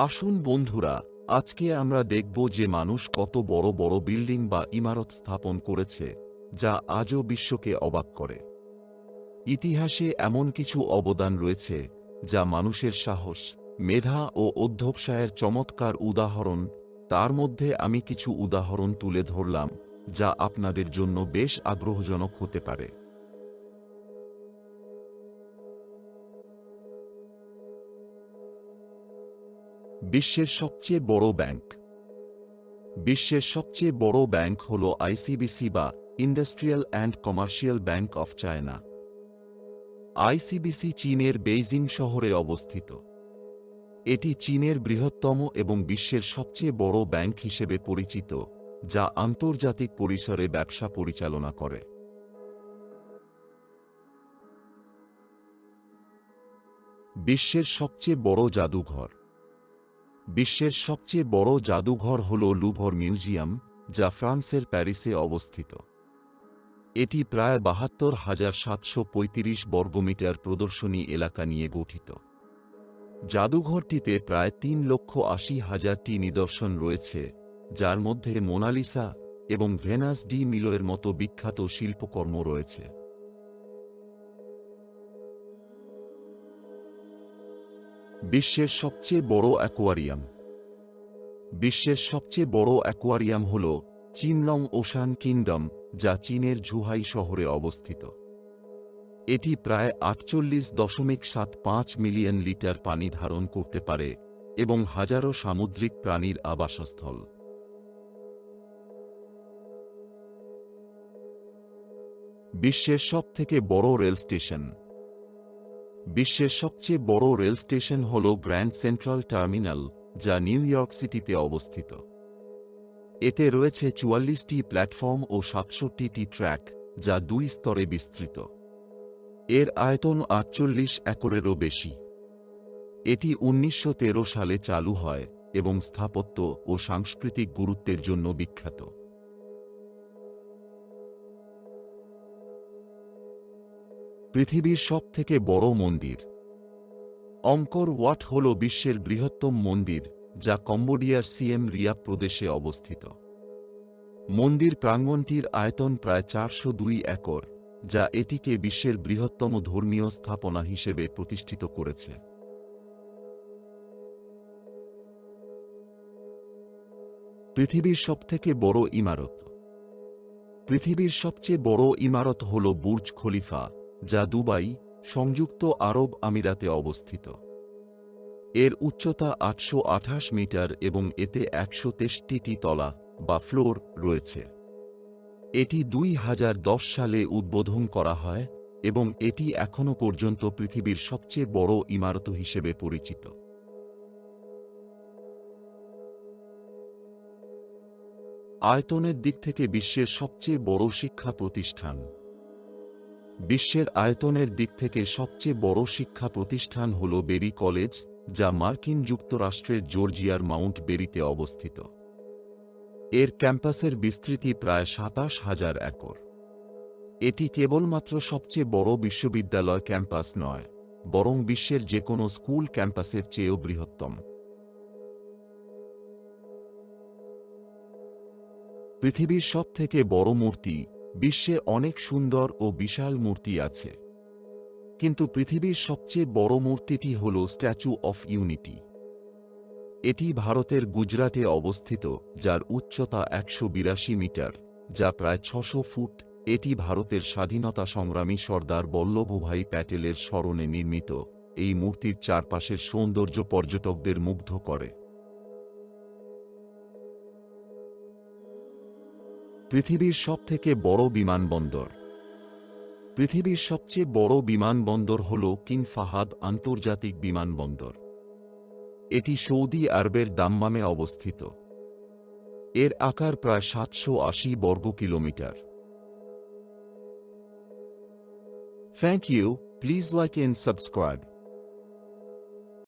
আসুন বন্ধুরা, আজকে আমরা দেখব যে মানুষ কত বড় বড় বিল্ডিং বা ইমারত স্থাপন করেছে, যা আজও বিশ্বকে অবাক করে। ইতিহাসে এমন কিছু অবদান রয়েছে যা মানুষের সাহস, মেধা ও অধ্যবসায়ের চমৎকার উদাহরণ। তার মধ্যে আমি কিছু উদাহরণ তুলে ধরলাম যা আপনাদের জন্য বেশ আগ্রহজনক হতে পারে। বিশ্বের সবচেয়ে বড় ব্যাংক। বিশ্বের সবচেয়ে বড় ব্যাংক হল আইসিবিসি বা industrial and commercial bank of China. ICBC চীনের বেইজিং শহরে অবস্থিত। এটি চীনের বৃহত্তম এবং বিশ্বের সবচেয়ে বড় ব্যাংক হিসেবে পরিচিত, যা আন্তর্জাতিক পরিসরে ব্যবসা পরিচালনা করে। বিশ্বের সবচেয়ে বড় জাদুঘর। বিশ্বের সবচেয়ে বড় জাদুঘর হল লুভর মিউজিয়াম, যা ফ্রান্সের প্যারিসে অবস্থিত। এটি প্রায় ৭২,৭৩৫ বর্গমিটার প্রদর্শনী এলাকা নিয়ে গঠিত। জাদুঘরটিতে প্রায় ৩,৮০,০০০টি নিদর্শন রয়েছে, যার মধ্যে মোনালিসা এবং ভেনাস ডি মিলোয়ের মতো বিখ্যাত শিল্পকর্ম রয়েছে। বিশ্বের সবচেয়ে বড় অ্যাকোয়ারিয়াম। বিশ্বের সবচেয়ে বড় অ্যাকোয়ারিয়াম হল চিনলং ওশান কিংডম, যা চীনের ঝুহাই শহরে অবস্থিত। এটি প্রায় ৪৮.৭৫ মিলিয়ন লিটার পানি ধারণ করতে পারে এবং হাজারো সামুদ্রিক প্রাণীর আবাসস্থল। বিশ্বের সবথেকে বড় রেল স্টেশন। বিশ্বের সবচেয়ে বড় রেল স্টেশন হল গ্র্যান্ড সেন্ট্রাল টার্মিনাল, যা নিউ ইয়র্ক সিটিতে অবস্থিত। এতে রয়েছে ৪৪টি প্ল্যাটফর্ম ও ৬৭টি ট্র্যাক, যা ২ স্তরে বিস্তৃত। এর আয়তন ৪৮ একরেরও বেশি। এটি ১৯১৩ সালে চালু হয় এবং স্থাপত্য ও সাংস্কৃতিক গুরুত্বের জন্য বিখ্যাত। পৃথিবীর সবথেকে বড় মন্দির। অঙ্কর ওয়াট হল বিশ্বের বৃহত্তম মন্দির, যা কম্বোডিয়ার সিয়েম রিয়াপ প্রদেশে অবস্থিত। মন্দির প্রাঙ্গণটির আয়তন প্রায় ৪০২ একর, যা এটিকে বিশ্বের বৃহত্তম ধর্মীয় স্থাপনা হিসেবে প্রতিষ্ঠিত করেছে। পৃথিবীর সবথেকে বড় ইমারত। পৃথিবীর সবচেয়ে বড় ইমারত হল বুর্জ খলিফা, যা দুবাই, সংযুক্ত আরব আমিরাতে অবস্থিত। এর উচ্চতা ৮২৮ মিটার এবং এতে ১৬৩টি তলা বা ফ্লোর রয়েছে। এটি ২০১০ সালে উদ্বোধন করা হয় এবং এটি এখনও পর্যন্ত পৃথিবীর সবচেয়ে বড় ইমারত হিসেবে পরিচিত। আয়তনের দিক থেকে বিশ্বের সবচেয়ে বড় শিক্ষা প্রতিষ্ঠান। বিশ্বের আয়তনের দিক থেকে সবচেয়ে বড় শিক্ষা প্রতিষ্ঠান হল বেরি কলেজ, যা মার্কিন যুক্তরাষ্ট্রের জর্জিয়ার মাউন্ট বেরিতে অবস্থিত। এর ক্যাম্পাসের বিস্তৃতি প্রায় ২৭,০০০ একর। এটি কেবলমাত্র সবচেয়ে বড় বিশ্ববিদ্যালয় ক্যাম্পাস নয়, বরং বিশ্বের যে কোনো স্কুল ক্যাম্পাসের চেয়েও বৃহত্তম। পৃথিবীর সবথেকে বড় মূর্তি। বিশ্বে অনেক সুন্দর ও বিশাল মূর্তি আছে, কিন্তু পৃথিবীর সবচেয়ে বড় মূর্তিটি হল স্ট্যাচু অফ ইউনিটি। এটি ভারতের গুজরাটে অবস্থিত, যার উচ্চতা ১৮২ মিটার, যা প্রায় ৬০০ ফুট। এটি ভারতের স্বাধীনতা সংগ্রামী সর্দার বল্লভভাই প্যাটেলের স্মরণে নির্মিত। এই মূর্তির চারপাশের সৌন্দর্য পর্যটকদের মুগ্ধ করে। পৃথিবীর সবথেকে বড় বিমানবন্দর। পৃথিবীর সবচেয়ে বড় বিমানবন্দর হল কিং ফাহাদ আন্তর্জাতিক বিমানবন্দর। এটি সৌদি আরবের দাম্মামে অবস্থিত। এর আকার প্রায় ৭৮০ বর্গ kilometre. Thank you, please like and subscribe.